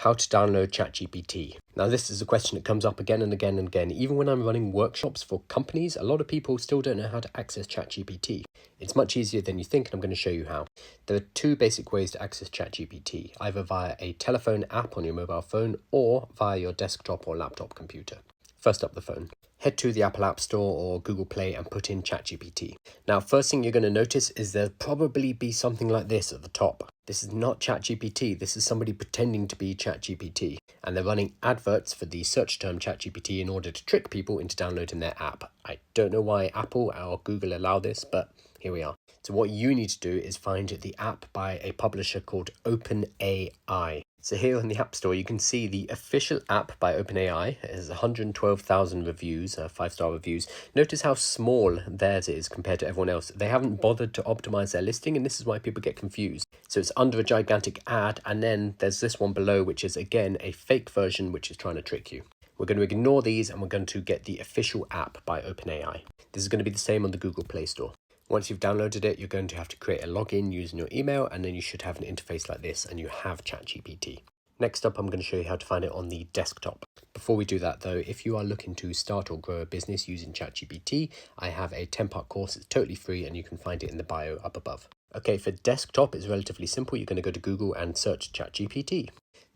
how to download ChatGPT. Now, this is a question that comes up again and again and again. Even when I'm running workshops for companies, a lot of people still don't know how to access ChatGPT. It's much easier than you think, and I'm going to show you how. There are two basic ways to access ChatGPT, either via a telephone app on your mobile phone or via your desktop or laptop computer. First up, the phone. Head to the Apple App Store or Google Play and put in ChatGPT. Now, first thing you're going to notice is there'll probably be something like this at the top. This is not ChatGPT. This is somebody pretending to be ChatGPT. And they're running adverts for the search term ChatGPT in order to trick people into downloading their app. I don't know why Apple or Google allow this, but here we are. So what you need to do is find the app by a publisher called OpenAI. So here on the App Store, you can see the official app by OpenAI. It has 112,000 reviews, 5-star reviews. Notice how small theirs is compared to everyone else. They haven't bothered to optimize their listing, and this is why people get confused. So it's under a gigantic ad, and then there's this one below, which is again a fake version, which is trying to trick you. We're going to ignore these, and we're going to get the official app by OpenAI. This is going to be the same on the Google Play Store. Once you've downloaded it, you're going to have to create a login using your email, and then you should have an interface like this, and you have ChatGPT. Next up, I'm going to show you how to find it on the desktop. Before we do that though, if you are looking to start or grow a business using ChatGPT, I have a 10-part course. It's totally free, and you can find it in the bio up above. Okay, for desktop, it's relatively simple. You're going to go to Google and search ChatGPT.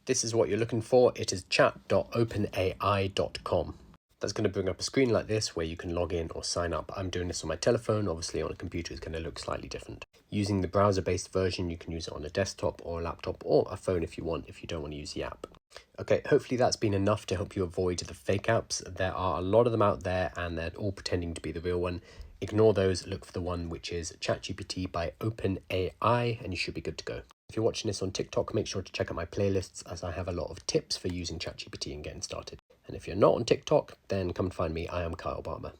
This is what you're looking for. It is chat.openai.com. That's going to bring up a screen like this where you can log in or sign up. I'm doing this on my telephone. Obviously on a computer it's going to look slightly different. Using the browser-based version, you can use it on a desktop or a laptop or a phone if you want, if you don't want to use the app. Okay, hopefully that's been enough to help you avoid the fake apps. There are a lot of them out there and they're all pretending to be the real one. Ignore those, look for the one which is ChatGPT by OpenAI, and you should be good to go. If you're watching this on TikTok, make sure to check out my playlists as I have a lot of tips for using ChatGPT and getting started. And if you're not on TikTok, then come and find me. I am Kyle Barmer.